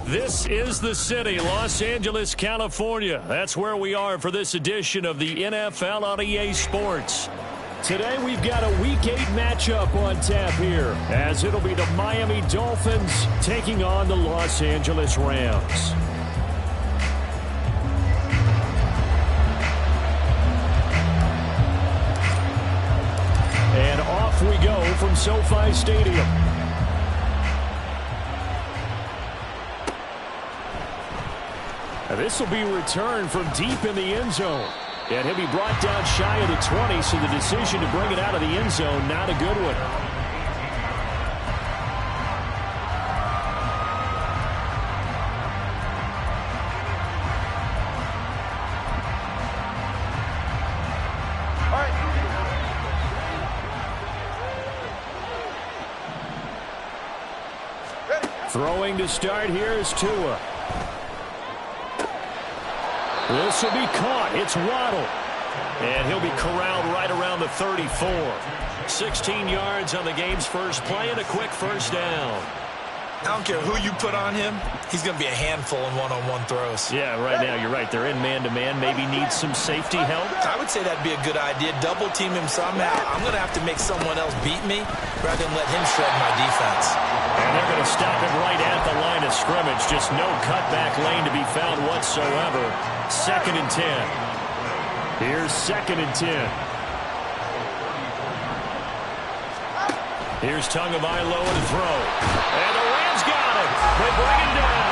This is the city, Los Angeles, California. That's where we are for this edition of the NFL on EA Sports. Today we've got a Week 8 matchup on tap here, as it'll be the Miami Dolphins taking on the Los Angeles Rams. And off we go from SoFi Stadium. This will be returned from deep in the end zone. And he'll be brought down shy of the 20, so the decision to bring it out of the end zone, not a good one. Throwing to start here is Tua. This will be caught. It's Waddle. And he'll be corralled right around the 34. 16 yards on the game's first play and a quick first down. I don't care who you put on him. He's going to be a handful in one-on-one throws. Yeah, right now you're right. They're in man-to-man. Maybe needs some safety help. I would say that'd be a good idea. Double team him somehow. I'm going to have to make someone else beat me rather than let him shred my defense. And they're going to stop him right at the line of scrimmage. Just no cutback lane to be found whatsoever. 2nd and 10. Here's 2nd and 10. Here's Tagovailoa to throw. And the Rams got it. They bring him down.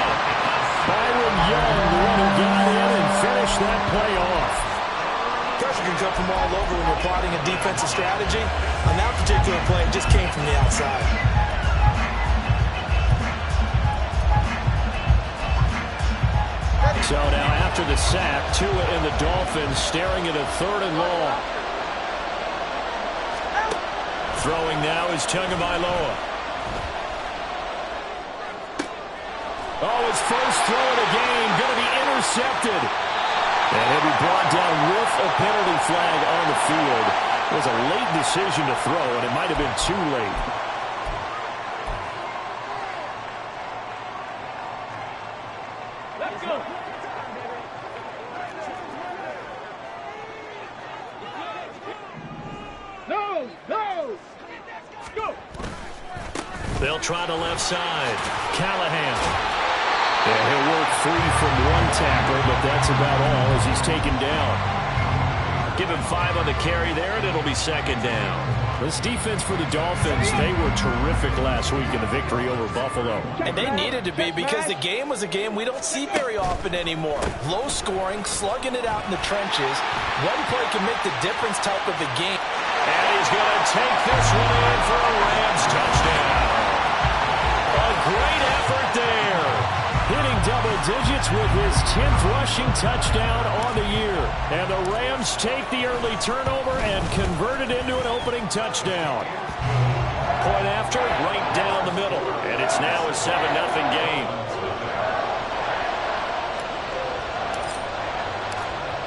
Byron Young, the one who got in and finished that play off. Pressure can come from all over when you're plotting a defensive strategy. On that particular play, it just came from the outside. So now after the sack, Tua and the Dolphins staring at a 3rd and long. Throwing now is Tagovailoa. Oh, his first throw of the game going to be intercepted. And he'll be brought down with a penalty flag on the field. It was a late decision to throw, and it might have been too late. Let's go. No! Go! They'll try the left side. Callahan. Yeah, he'll work free from one tackle, but that's about all as he's taken down. Give him 5 on the carry there, and it'll be 2nd down. This defense for the Dolphins, they were terrific last week in the victory over Buffalo. And they needed to be because the game was a game we don't see very often anymore. Low scoring, slugging it out in the trenches. One play can make the difference type of a game. And he's going to take this one in for a Rams touchdown. A great effort there. Hitting double digits with his 10th rushing touchdown on the year. And the Rams take the early turnover and convert it into an opening touchdown. Point after, right down the middle. And it's now a 7-0 game.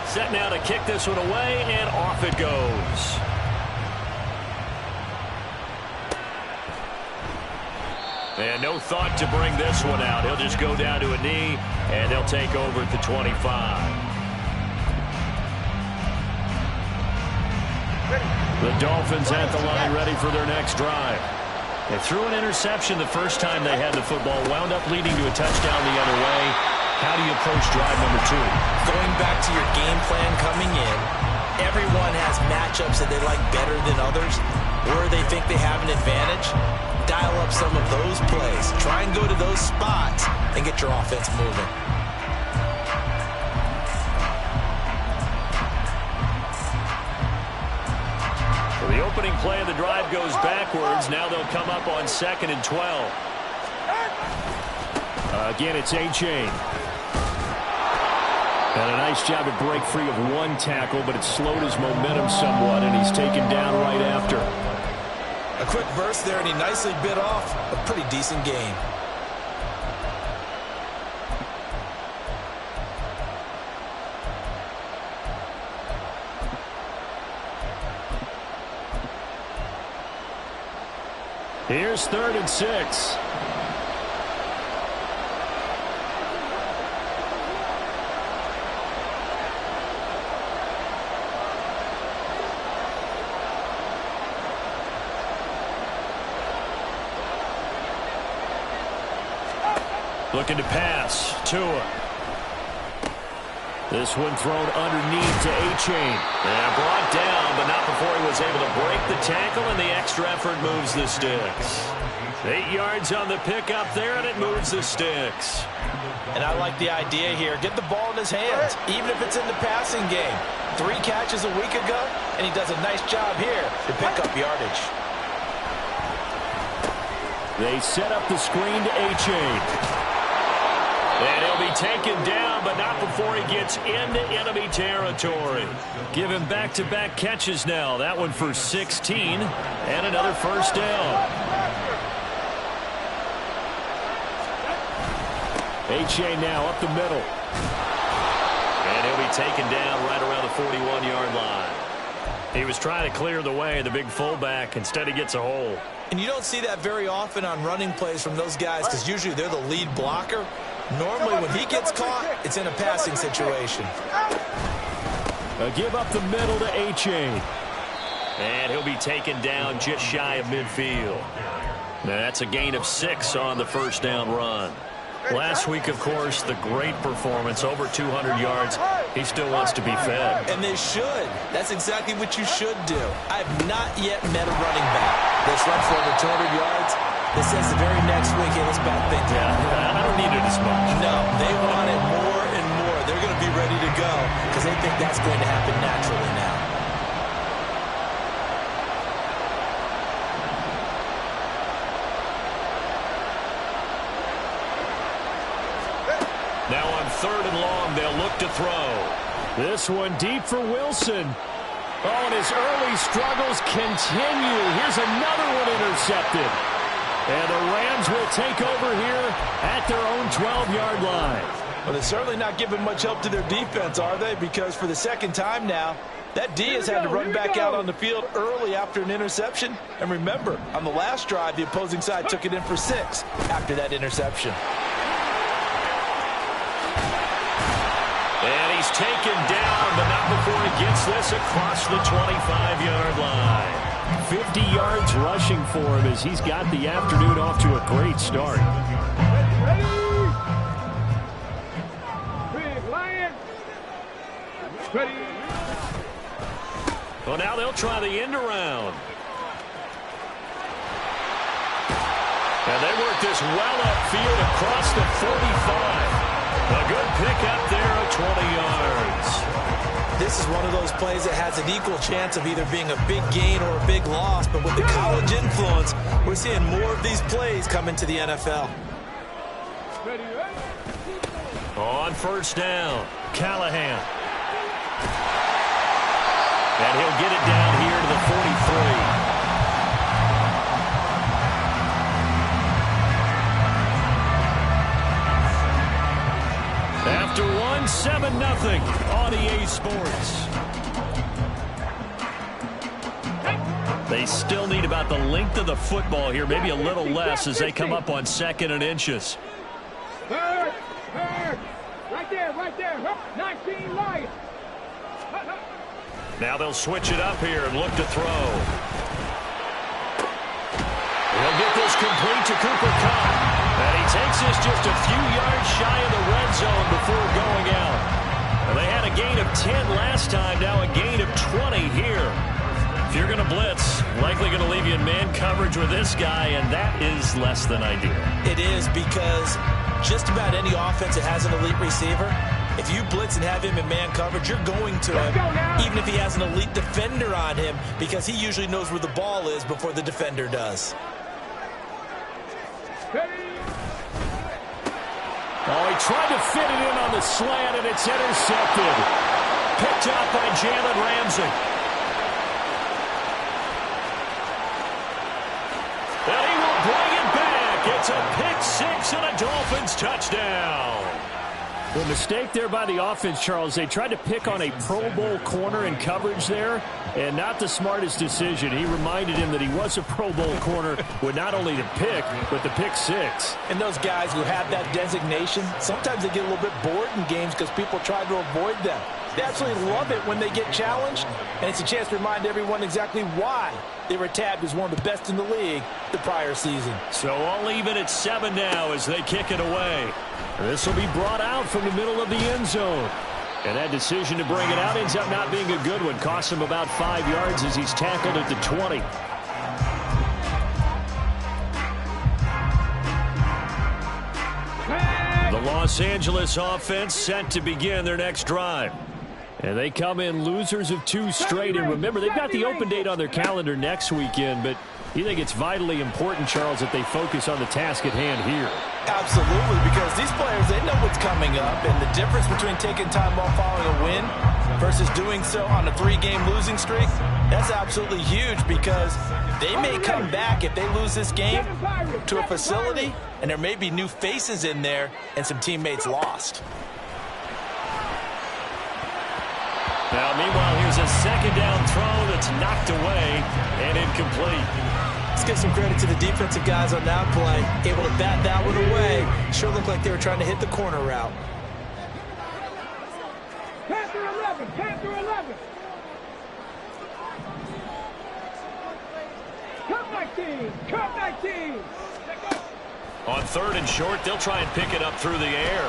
Set now to kick this one away, and off it goes. And no thought to bring this one out. He'll just go down to a knee, and they'll take over at the 25. The Dolphins at the line ready for their next drive. They threw an interception the first time they had the football, wound up leading to a touchdown the other way. How do you approach drive number 2? Going back to your game plan coming in, everyone has matchups that they like better than others, where they think they have an advantage. Dial up some of those plays. Try and go to those spots and get your offense moving. So the opening play of the drive goes backwards. Now they'll come up on 2nd and 12. Again, it's A-Chain. And a nice job to break free of one tackle, but it slowed his momentum somewhat, and he's taken down right after. A quick burst there, and he nicely bit off a pretty decent gain. Here's 3rd and 6. Looking to pass. Tua. This one thrown underneath to A-Chain. And brought down, but not before he was able to break the tackle, and the extra effort moves the sticks. 8 yards on the pickup there, and it moves the sticks. And I like the idea here. Get the ball in his hands, even if it's in the passing game. 3 catches a week ago, and he does a nice job here to pick up yardage. They set up the screen to A-Chain. And he'll be taken down, but not before he gets into enemy territory. Give him back-to-back catches now. That one for 16, and another first down. A-Chain now up the middle. And he'll be taken down right around the 41-yard line. He was trying to clear the way, the big fullback. Instead, he gets a hole. And you don't see that very often on running plays from those guys because usually they're the lead blocker. Normally, when he gets caught, it's in a passing situation. A give up the middle to A-Chain. And he'll be taken down just shy of midfield. Now, that's a gain of 6 on the first down run. Last week, of course, the great performance, over 200 yards. He still wants to be fed. And they should. That's exactly what you should do. I have not yet met a running back that's run for over 200 yards that says the very next week, hey, let's back things up. I don't need it as much. No, they want it more and more. They're going to be ready to go because they think that's going to happen naturally now. Now on 3rd and long, they'll look to throw. This one deep for Wilson. Oh, and his early struggles continue. Here's another one intercepted. And the Rams will take over here at their own 12-yard line. Well, they're certainly not giving much help to their defense, are they? Because for the second time now, that D has had to run back out on the field early after an interception. And remember, on the last drive, the opposing side took it in for 6 after that interception. And he's taken down, but not before he gets this across the 25-yard line. 50 yards rushing for him as he's got the afternoon off to a great start. Well, now they'll try the end around. And they work this well upfield across the 45. A good pickup there of 20 yards. This is one of those plays that has an equal chance of either being a big gain or a big loss. But with the college influence, we're seeing more of these plays come into the NFL. On first down, Callahan. And he'll get it down here to the 43. After one, 7-0 on EA Sports. They still need about the length of the football here, maybe a little less as they come up on 2nd and inches. Right there. 19 light. Now they'll switch it up here and look to throw. He'll get this complete to Cooper Kupp. And he takes this just a few yards shy of the red zone before going out. And they had a gain of 10 last time, now a gain of 20 here. If you're going to blitz, likely going to leave you in man coverage with this guy, and that is less than ideal. It is because just about any offense that has an elite receiver, if you blitz and have him in man coverage, you're going to him, even if he has an elite defender on him, because he usually knows where the ball is before the defender does. Oh, he tried to fit it in on the slant, and it's intercepted. Picked up by Jalen Ramsey. And he will bring it back. It's a pick 6 and a Dolphins touchdown. The mistake there by the offense, Charles, they tried to pick on a Pro Bowl corner in coverage there, and not the smartest decision. He reminded him that he was a Pro Bowl corner with not only the pick, but the pick 6. And those guys who have that designation, sometimes they get a little bit bored in games because people try to avoid them. They absolutely love it when they get challenged, and it's a chance to remind everyone exactly why they were tabbed as one of the best in the league the prior season. So all even at 7 now as they kick it away. This will be brought out from the middle of the end zone. And that decision to bring it out ends up not being a good one. Costs him about 5 yards as he's tackled at the 20. The Los Angeles offense set to begin their next drive. And they come in losers of 2 straight. And remember, they've got the open date on their calendar next weekend. But you think it's vitally important, Charles, that they focus on the task at hand here? Absolutely, because these players, they know what's coming up. And the difference between taking time off following a win versus doing so on a 3-game losing streak, that's absolutely huge because they may come back if they lose this game to a facility, and there may be new faces in there and some teammates lost. Now, meanwhile, here's a second down throw that's knocked away and incomplete. Let's give some credit to the defensive guys on that play. Able to bat that one away. Sure looked like they were trying to hit the corner route. Panther 11, Panther 11. Cut 19, cut 19. On 3rd and short, they'll try and pick it up through the air.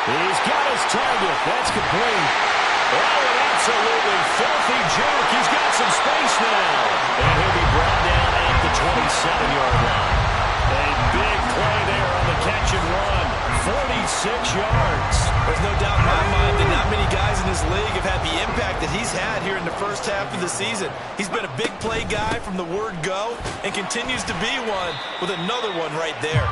He's got his target. That's complete. Oh, an absolutely filthy juke. He's got some space now. And he'll be brought down at the 27-yard line. A big play there on the catch and run. 46 yards. There's no doubt in my mind that not many guys in this league have had the impact that he's had here in the first half of the season. He's been a big play guy from the word go and continues to be one with another one right there.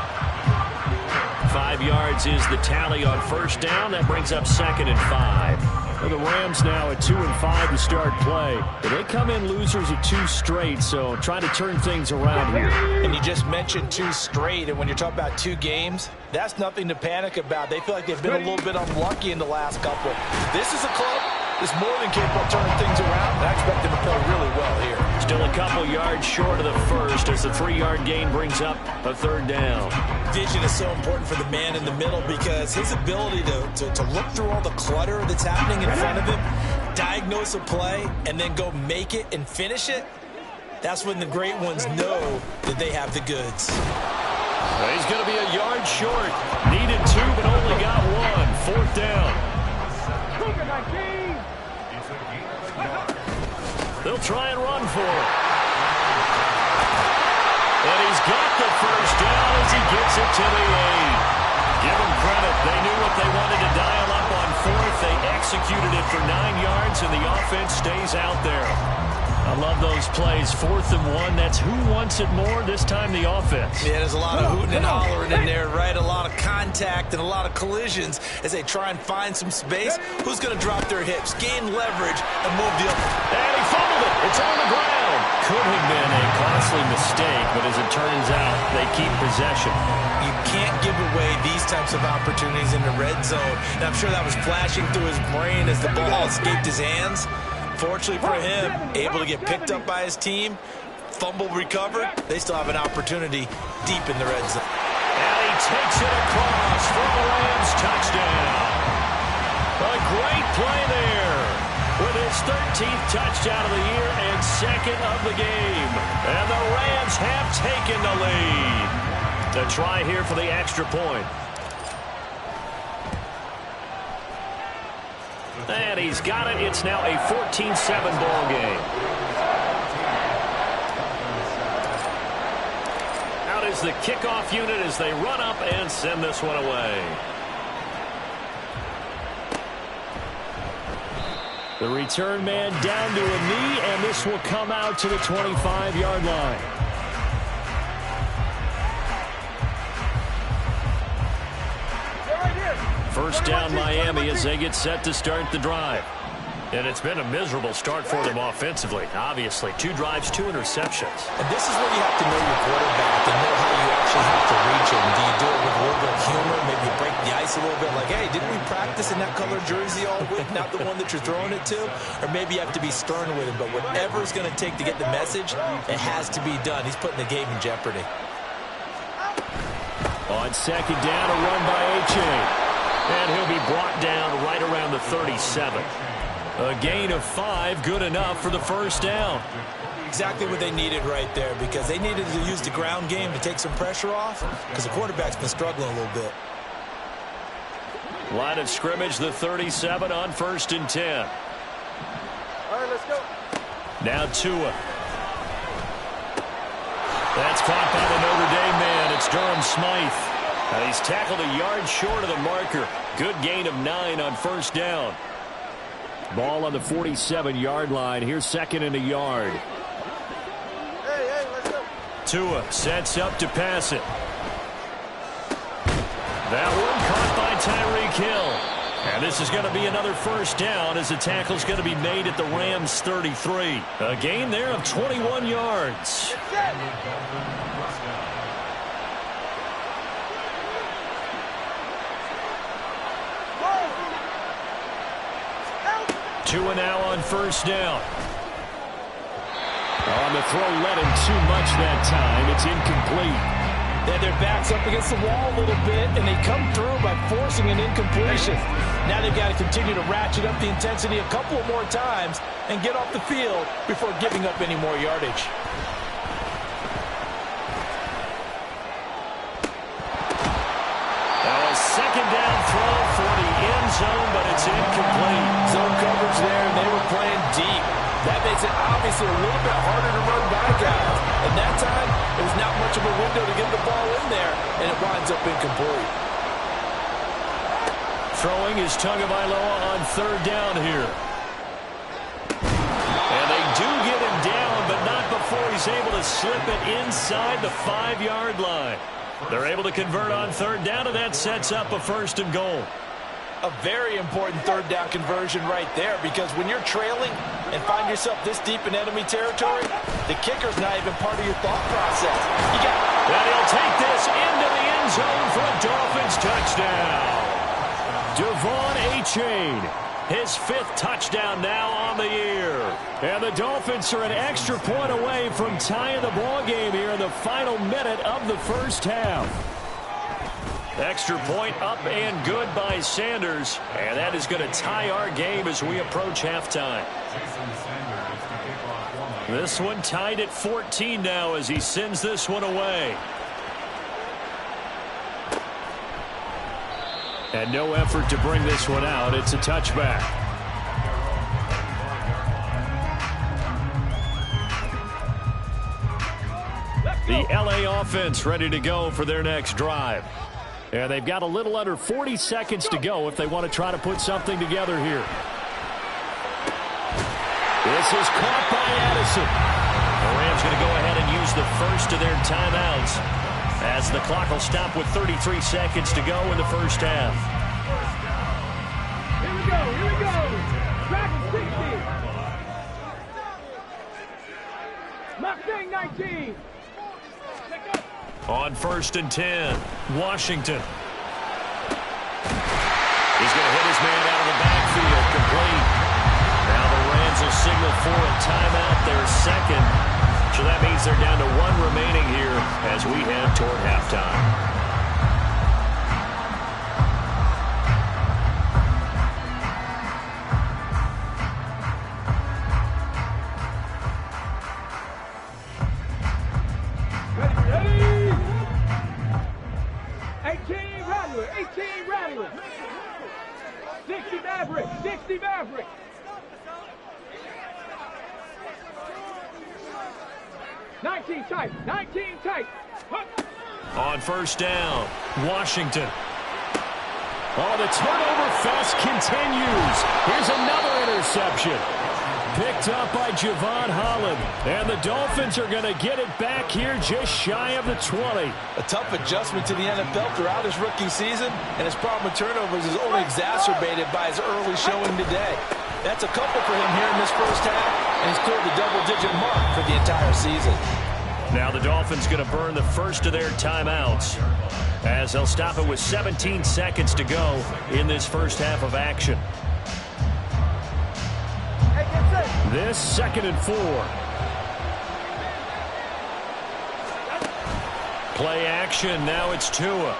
5 yards is the tally on 1st down. That brings up 2nd and 5. Well, the Rams now at 2 and 5 to start play. But they come in losers of 2 straight, so trying to turn things around here. And you just mentioned 2 straight, and when you're talking about 2 games, that's nothing to panic about. They feel like they've been a little bit unlucky in the last couple. This is a club that's more than capable of turning things around, and I expect them to play really well here. Still a couple yards short of the first as the 3-yard gain brings up a 3rd down. Vision is so important for the man in the middle because his ability to look through all the clutter that's happening in front of him, diagnose a play, and then go make it and finish it, that's when the great ones know that they have the goods. Well, he's going to be a yard short. Needed 2, but only got 1. 4th down. They'll try and run for it. And he's got the 1st down as he gets it to the 8. Give them credit. They knew what they wanted to dial up on 4th. They executed it for 9 yards, and the offense stays out there. I love those plays. 4th and 1. That's who wants it more, this time the offense. Yeah, there's a lot of hooting and hollering in there, right? A lot of contact and a lot of collisions as they try and find some space. Who's going to drop their hips, gain leverage, and move the other? And he fumbled it. It's on the ground. Could have been a costly mistake, but as it turns out, they keep possession. You can't give away these types of opportunities in the red zone. And I'm sure that was flashing through his brain as the ball escaped his hands. Fortunately for him, able to get picked up by his team, fumble recovered. They still have an opportunity deep in the red zone. And he takes it across for a Rams touchdown. A great play there with his 13th touchdown of the year and 2nd of the game. And the Rams have taken the lead. The try here for the extra point. And he's got it. It's now a 14-7 ball game. Out is the kickoff unit as they run up and send this one away. The return man down to a knee, and this will come out to the 25-yard line. First down Miami as they get set to start the drive. And it's been a miserable start for them offensively, obviously. 2 drives, 2 interceptions. And this is where you have to know your quarterback and know how you actually have to reach him. Do you do it with a little bit of humor? Maybe you break the ice a little bit like, hey, didn't we practice in that color jersey all week? Not the one that you're throwing it to? Or maybe you have to be stern with him. But whatever it's going to take to get the message, it has to be done. He's putting the game in jeopardy. On 2nd down, a run by H.A. And he'll be brought down right around the 37. A gain of 5, good enough for the first down. Exactly what they needed right there, because they needed to use the ground game to take some pressure off, because the quarterback's been struggling a little bit. Line of scrimmage, the 37 on 1st and 10. All right, let's go. Now Tua. That's caught by the Notre Dame man. It's Durham Smythe. And he's tackled a yard short of the marker. Good gain of 9 on 1st down. Ball on the 47-yard line. Here's 2nd and a yard. Hey, let's go. Tua sets up to pass it. That one caught by Tyreek Hill. And this is going to be another 1st down as the tackle's going to be made at the Rams 33. A gain there of 21 yards. 2 now on 1st down. On the throw, led him too much that time. It's incomplete. They had their backs up against the wall a little bit, and they come through by forcing an incompletion. Now they've got to continue to ratchet up the intensity a couple more times and get off the field before giving up any more yardage. Now a 2nd down throw for the end zone, but it's incomplete. Zone coverage there, and they were playing deep. That makes it obviously a little bit harder to run by guys. And that time, it was not much of a window to get the ball in there, and it winds up incomplete. Throwing is Tagovailoa on 3rd down here. And they do get him down, but not before he's able to slip it inside the 5-yard line. They're able to convert on 3rd down, and that sets up a 1st and goal. A very important 3rd down conversion right there, because when you're trailing and find yourself this deep in enemy territory, the kicker's not even part of your thought process. You got it. And he'll take this into the end zone for a Dolphins touchdown. Devon Achane, his 5th touchdown now on the year. And the Dolphins are an extra point away from tying the ball game here in the final minute of the 1st half. Extra point up and good by Sanders. And that is going to tie our game as we approach halftime. This one tied at 14 now as he sends this one away. And no effort to bring this one out. It's a touchback. The LA offense ready to go for their next drive. And they've got a little under 40 seconds to go if they want to try to put something together here. This is caught by Addison. The Rams going to go ahead and use the first of their timeouts as the clock will stop with 33 seconds to go in the 1st half. Here we go. Dragon 60. Mustang 19. On 1st and 10, Washington. He's going to hit his man out of the backfield, complete. Now the Rams will signal for a timeout, their 2nd. So that means they're down to 1 remaining here as we head toward halftime. Rattler. 60 Maverick. 60 Maverick. Nineteen tight. On 1st down, Washington. Oh, the turnover fest continues. Here's another interception. Picked up by Javon Holland. And the Dolphins are going to get it back here just shy of the 20. A tough adjustment to the NFL throughout his rookie season, and his problem with turnovers is only exacerbated by his early showing today. That's a couple for him here in this 1st half, and he's cleared the double-digit mark for the entire season. Now the Dolphins going to burn the first of their timeouts as they'll stop it with 17 seconds to go in this 1st half of action. This 2nd and 4. Play action. Now it's Tua.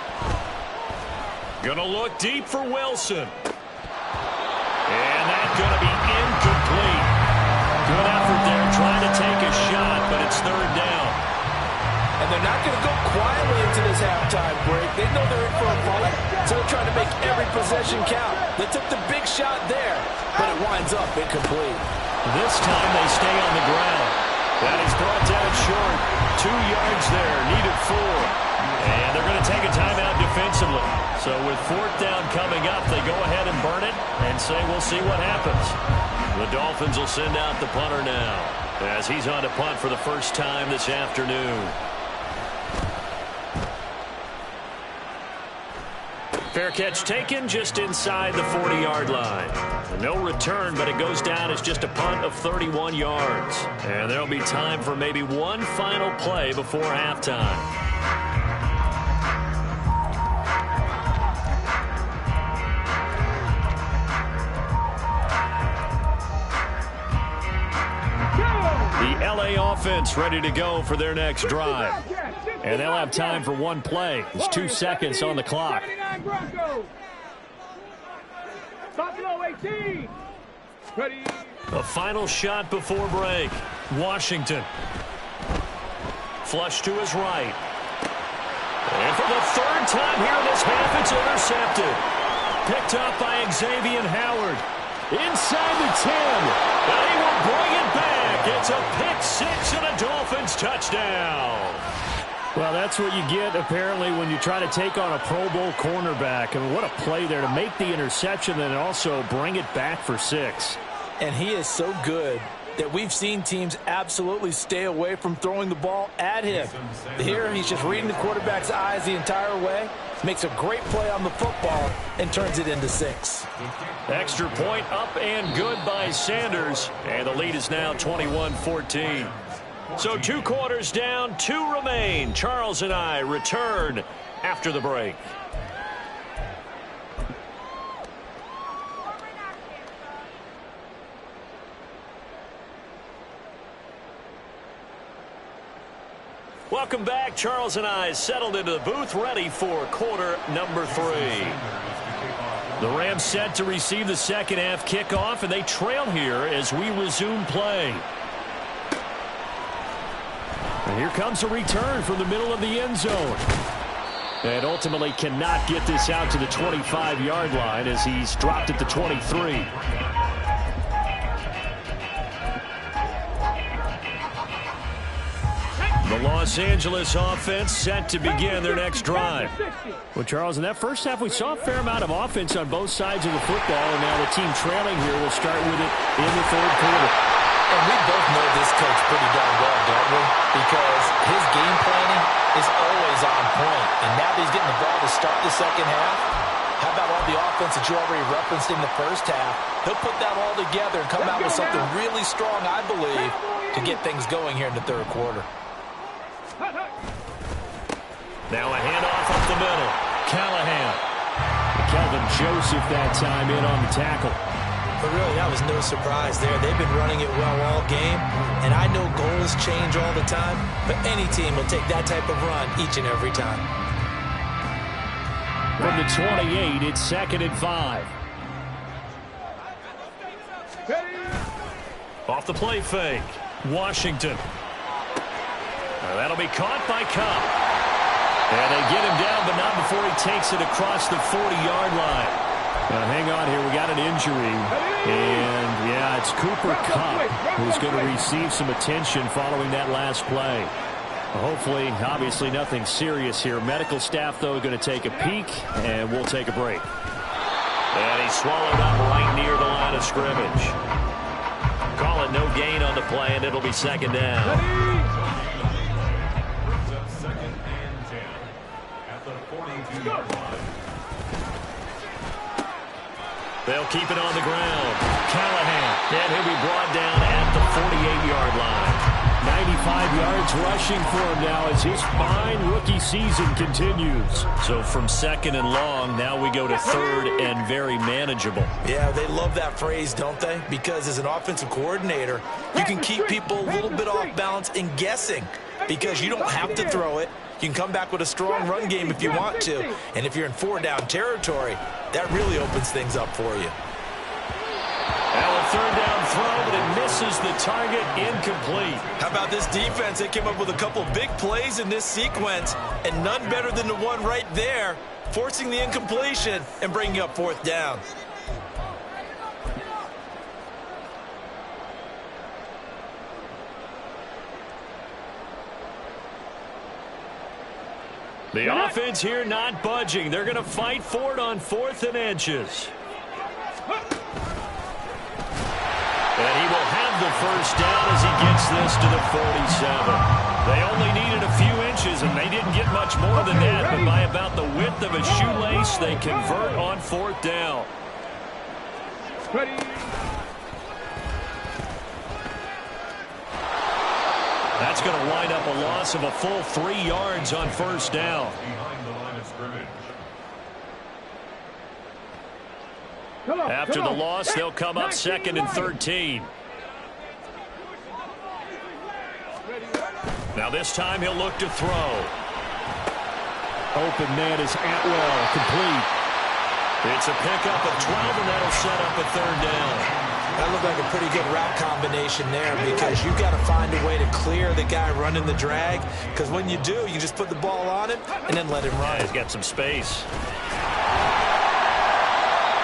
Gonna look deep for Wilson. And that's gonna be incomplete. Good effort there trying to take a shot, but it's third down. And they're not going to go quietly into this halftime break. They know they're in for a fight, so they're trying to make every possession count. They took the big shot there, but it winds up incomplete. This time they stay on the ground. That is brought down short. 2 yards there, needed 4. And they're going to take a timeout defensively. So with fourth down coming up, they go ahead and burn it and say we'll see what happens. The Dolphins will send out the punter now as he's on to punt for the first time this afternoon. Fair catch taken just inside the 40-yard line. No return, but it goes down as just a punt of 31 yards. And there'll be time for maybe one final play before halftime. The LA offense ready to go for their next drive. And they'll have time for one play. There's 2 seconds on the clock. Buffalo 18. Ready. A final shot before break. Washington. Flush to his right. And for the third time here in this half, it's intercepted. Picked up by Xavier Howard. Inside the 10. And he will bring it back. It's a pick 6 and a Dolphins touchdown. Well, that's what you get, apparently, when you try to take on a Pro Bowl cornerback. I mean, what a play there to make the interception and also bring it back for 6. And he is so good that we've seen teams absolutely stay away from throwing the ball at him. Here, he's just reading the quarterback's eyes the entire way, makes a great play on the football, and turns it into 6. Extra point up and good by Sanders. And the lead is now 21-14. So 2 quarters down, 2 remain. Charles and I return after the break. Welcome back. Charles and I settled into the booth, ready for quarter number 3. The Rams set to receive the second half kickoff, and they trail here as we resume play. And here comes a return from the middle of the end zone. And ultimately cannot get this out to the 25-yard line as he's dropped at the 23. The Los Angeles offense set to begin their next drive. Well, Charles, in that first half, we saw a fair amount of offense on both sides of the football, and now the team trailing here will start with it in the third quarter. And we both know this coach pretty darn well, don't we? Because his game planning is always on point. And now that he's getting the ball to start the second half, how about all the offense that you already referenced in the first half? He'll put that all together and come out with something really strong, I believe, to get things going here in the third quarter. Now a handoff up the middle. Callahan. Kelvin Joseph that time in on the tackle. But really, that was no surprise there. They've been running it well all game, and I know goals change all the time, but any team will take that type of run each and every time. From the 28, it's 2nd and 5. Off the play fake. Washington. That'll be caught by Cup. And they get him down, but not before he takes it across the 40-yard line. Now, hang on here. We got an injury. And, yeah, it's Cooper Kupp who's going to receive some attention following that last play. Hopefully, obviously, nothing serious here. Medical staff, though, going to take a peek, and we'll take a break. And he's swallowed up right near the line of scrimmage. Call it no gain on the play, and it'll be 2nd down. They'll keep it on the ground. Callahan, and he'll be brought down at the 48-yard line. 95 yards rushing for him now as his fine rookie season continues. So from second and long, now we go to third and very manageable. Yeah, they love that phrase, don't they? Because as an offensive coordinator, you can keep people a little bit off balance and guessing because you don't have to throw it. You can come back with a strong run game if you want to. And if you're in 4-down territory, that really opens things up for you. Now a third down throw, but it misses the target, incomplete. How about this defense? They came up with a couple of big plays in this sequence, and none better than the one right there, forcing the incompletion and bringing up 4th down. The offense here not budging. They're going to fight for it on 4th and inches. And he will have the first down as he gets this to the 47. They only needed a few inches, and they didn't get much more than that. But by about the width of a shoelace, they convert on 4th down. That's going to wind up a loss of a full 3 yards on 1st down. After the loss, they'll come up 2nd and 13. Now this time he'll look to throw. Open man is Atwell, complete. It's a pickup of 12, and that'll set up a 3rd down. That looked like a pretty good route combination there because you've got to find a way to clear the guy running the drag, because when you do, you just put the ball on him and then let him run. He's got some space.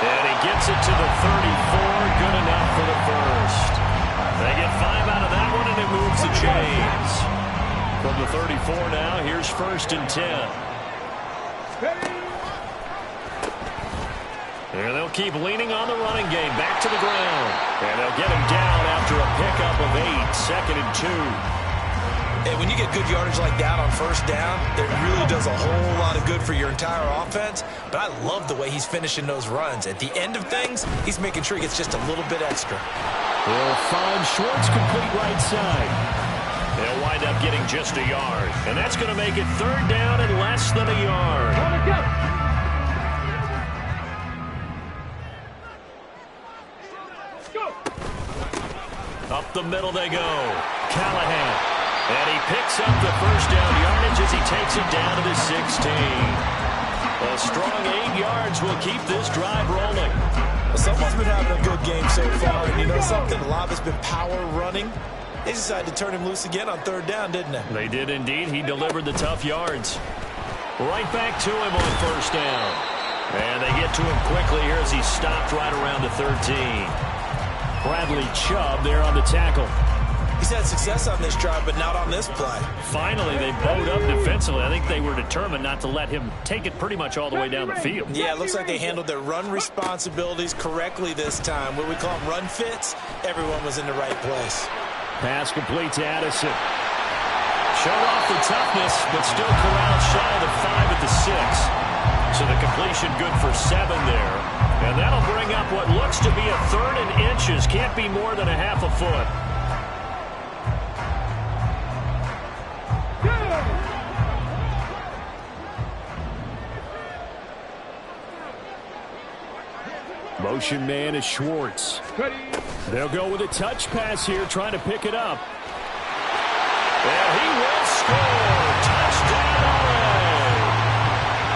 And he gets it to the 34. Good enough for the first. They get 5 out of that one, and it moves the chains. From the 34 now, here's 1st and 10. And they'll keep leaning on the running game. Back to the ground. And they'll get him down after a pickup of 8. 2nd and 2. And when you get good yardage like that on 1st down, it really does a whole lot of good for your entire offense. But I love the way he's finishing those runs. At the end of things, he's making sure he gets just a little bit extra. They'll find Schwartz complete right side. They'll wind up getting just a yard. And that's going to make it 3rd down and less than a yard. Up the middle they go. Callahan. And he picks up the 1st down yardage as he takes it down to the 16. A strong 8 yards will keep this drive rolling. Well, someone's been having a good game so far. And you know something? A lot of it's been power running. They decided to turn him loose again on 3rd down, didn't they? They did indeed. He delivered the tough yards. Right back to him on 1st down. And they get to him quickly here as he's stopped right around the 13. Bradley Chubb there on the tackle. He's had success on this drive, but not on this play. Finally, they bowed up defensively. I think they were determined not to let him take it pretty much all the way down the field. Yeah, it looks like they handled their run responsibilities correctly this time. What we call them run fits, everyone was in the right place. Pass complete to Addison. Showed off the toughness, but still corralled shy of the 5 at the 6. So the completion good for 7 there. And that'll bring up what looks to be a 3rd and inches. Can't be more than a half a foot. Motion man is Schwartz. They'll go with a touch pass here, trying to pick it up. And he will score. Touchdown,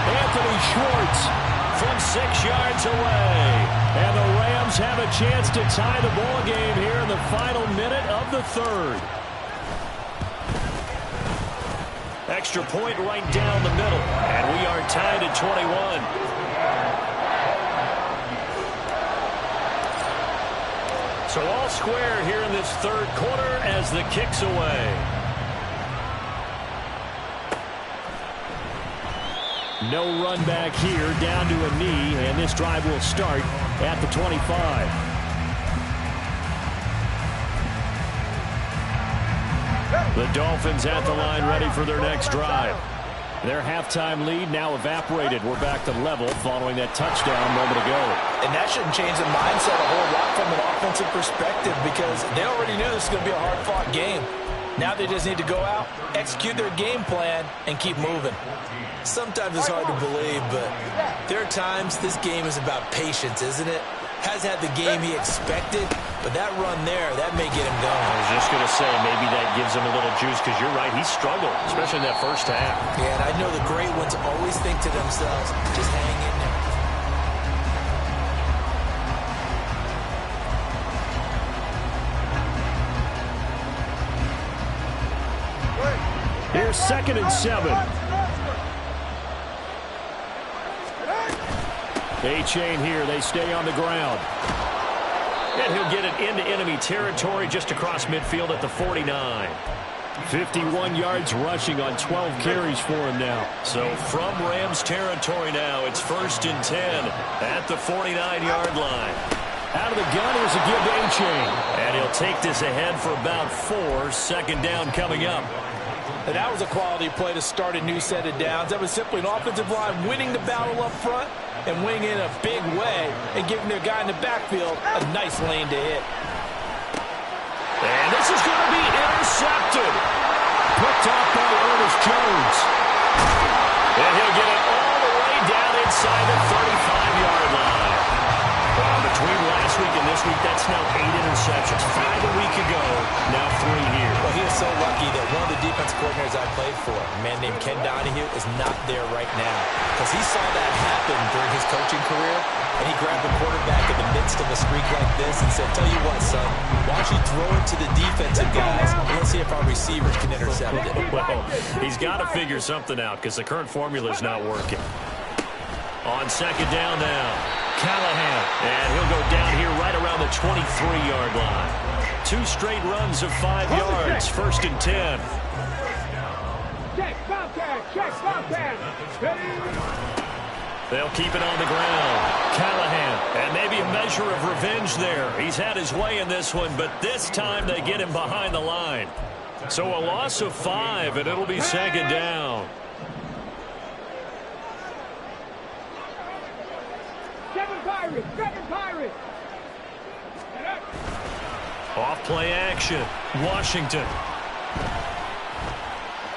Anthony Schwartz from 6 yards away. And the Rams have a chance to tie the ball game here in the final minute of the 3rd. Extra point right down the middle. And we are tied at 21. So all square here in this 3rd quarter as the kick's away. No run back here, down to a knee, and this drive will start at the 25. The Dolphins at the line ready for their next drive. Their halftime lead now evaporated. We're back to level following that touchdown a moment ago. And that shouldn't change the mindset a whole lot from an offensive perspective because they already knew this was going to be a hard-fought game. Now they just need to go out, execute their game plan, and keep moving. Sometimes it's hard to believe, but there are times this game is about patience, isn't it? Hasn't had the game he expected, but that run there, that may get him going. I was just going to say, maybe that gives him a little juice, because you're right, he struggled, especially in that first half. Yeah, and I know the great ones always think to themselves, just hang in there. Here's 2nd and 7. A-chain here. They stay on the ground. And he'll get it into enemy territory just across midfield at the 49. 51 yards rushing on 12 carries for him now. So from Rams territory now, it's 1st and 10 at the 49-yard line. Out of the gun, here's a give to A-chain. And he'll take this ahead for about 4. 2nd down coming up. And that was a quality play to start a new set of downs. That was simply an offensive line winning the battle up front and winning in a big way and giving their guy in the backfield a nice lane to hit. And this is going to be intercepted. Picked off by Ernest Jones. And he'll get it all the way down inside the 35-yard line. Well, between last week and this week, that's now 8 interceptions. 5 a week ago, now 3 here. Well, he is so lucky that one of the defense coordinators I played for, a man named Ken Donahue, is not there right now. Because he saw that happen during his coaching career, and he grabbed the quarterback in the midst of a streak like this and said, tell you what, son, why don't you throw it to the defensive guys, and let's see if our receivers can intercept it. Well, he's got to figure something out because the current formula is not working. On 2nd down now, Callahan, and he'll go down here right around the 23-yard line. 2 straight runs of 5 yards, 1st and 10. Check, Bobcat. They'll keep it on the ground. Callahan, and maybe a measure of revenge there. He's had his way in this one, but this time they get him behind the line. So a loss of 5, and it'll be 2nd down. Seven Pirates. Off play action. Washington.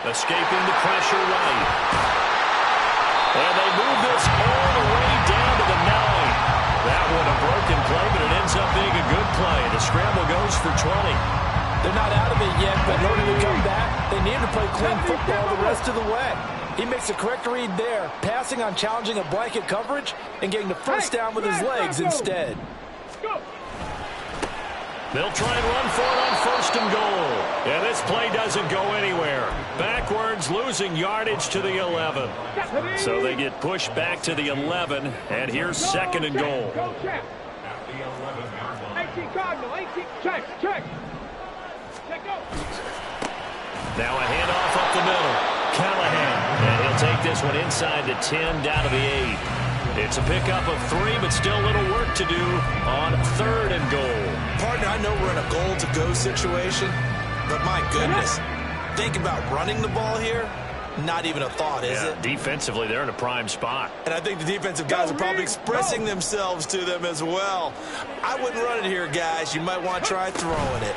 Escaping the pressure right. And they move this all the way down to the 9. That one a broken play, but it ends up being a good play. The scramble goes for 20. They're not out of it yet, but in order to come back, they need to play clean football the rest of the way. He makes the correct read there, passing on challenging a blanket coverage and getting the first down with his legs instead. They'll try and run for it on 1st and goal. And this play doesn't go anywhere. Backwards, losing yardage to the 11. So they get pushed back to the 11, and here's 2nd and goal. 18 Cardinal, 18, check. Now a handoff up the middle. Callahan, and he'll take this one inside the 10, down to the 8. It's a pickup of 3, but still a little work to do on 3rd and goal. Partner, I know we're in a goal-to-go situation, but my goodness, think about running the ball here. Not even a thought, is it? Defensively, they're in a prime spot. And I think the defensive guys are probably expressing themselves to them as well. I wouldn't run it here, guys. You might want to try throwing it.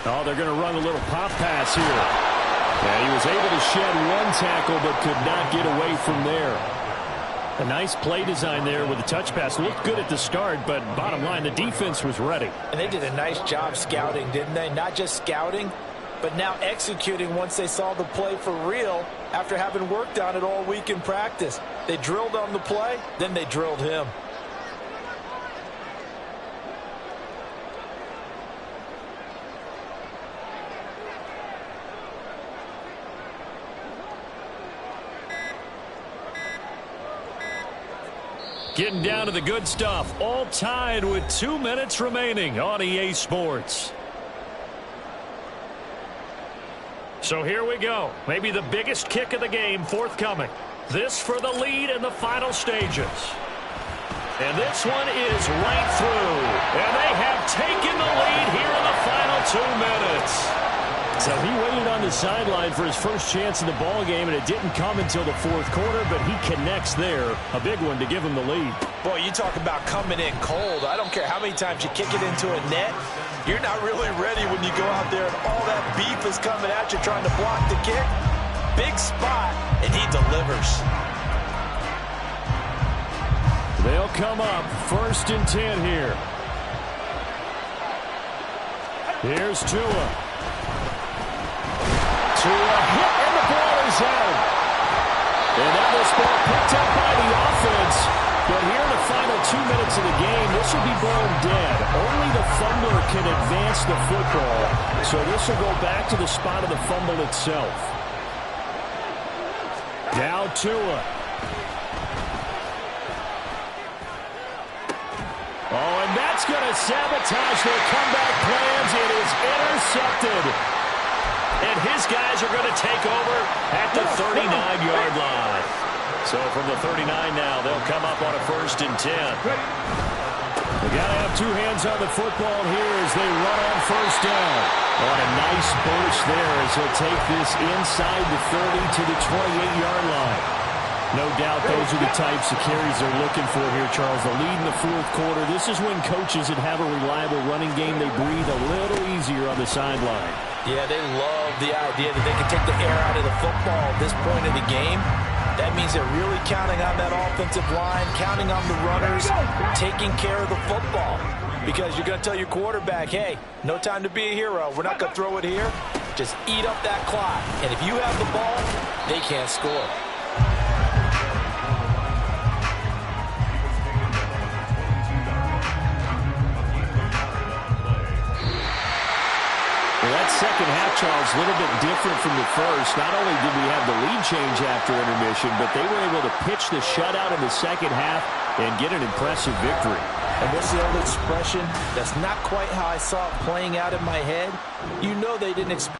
Oh, they're going to run a little pop pass here. Yeah, he was able to shed 1 tackle, but could not get away from there. A nice play design there with the touch pass. Looked good at the start, but bottom line, the defense was ready. And they did a nice job scouting, didn't they? Not just scouting, but now executing once they saw the play for real after having worked on it all week in practice. They drilled on the play, then they drilled him. Getting down to the good stuff. All tied with 2 minutes remaining on EA Sports. So here we go. Maybe the biggest kick of the game forthcoming. This for the lead in the final stages. And this one is right through. And they have taken the lead here in the final 2 minutes. So he waited on the sideline for his first chance in the ball game, and it didn't come until the fourth quarter, but he connects there. A big one to give him the lead. Boy, you talk about coming in cold. I don't care how many times you kick it into a net. You're not really ready when you go out there and all that beef is coming at you trying to block the kick. Big spot, and he delivers. They'll come up 1st and 10 here. Here's Tua. Tua hit, and the ball is out. And now this ball picked up by the offense. But here in the final 2 minutes of the game, this will be blown dead. Only the fumbler can advance the football. So this will go back to the spot of the fumble itself. Now Tua. Oh, and that's going to sabotage their comeback plans. It is intercepted. And his guys are going to take over at the 39-yard line. So from the 39 now, they'll come up on a 1st and 10. They got to have 2 hands on the football here as they run on 1st down. On a nice burst there as he'll take this inside the 30 to the 28-yard line. No doubt those are the types of carries they're looking for here, Charles. The lead in the fourth quarter. This is when coaches that have a reliable running game, they breathe a little easier on the sideline. Yeah, they love the idea that they can take the air out of the football at this point in the game. That means they're really counting on that offensive line, counting on the runners, taking care of the football. Because you're going to tell your quarterback, hey, no time to be a hero. We're not going to throw it here. Just eat up that clock. And if you have the ball, they can't score. That second half, Charles, a little bit different from the first. Not only did we have the lead change after intermission, but they were able to pitch the shutout in the second half and get an impressive victory. And what's the old expression? That's not quite how I saw it playing out in my head. You know they didn't expect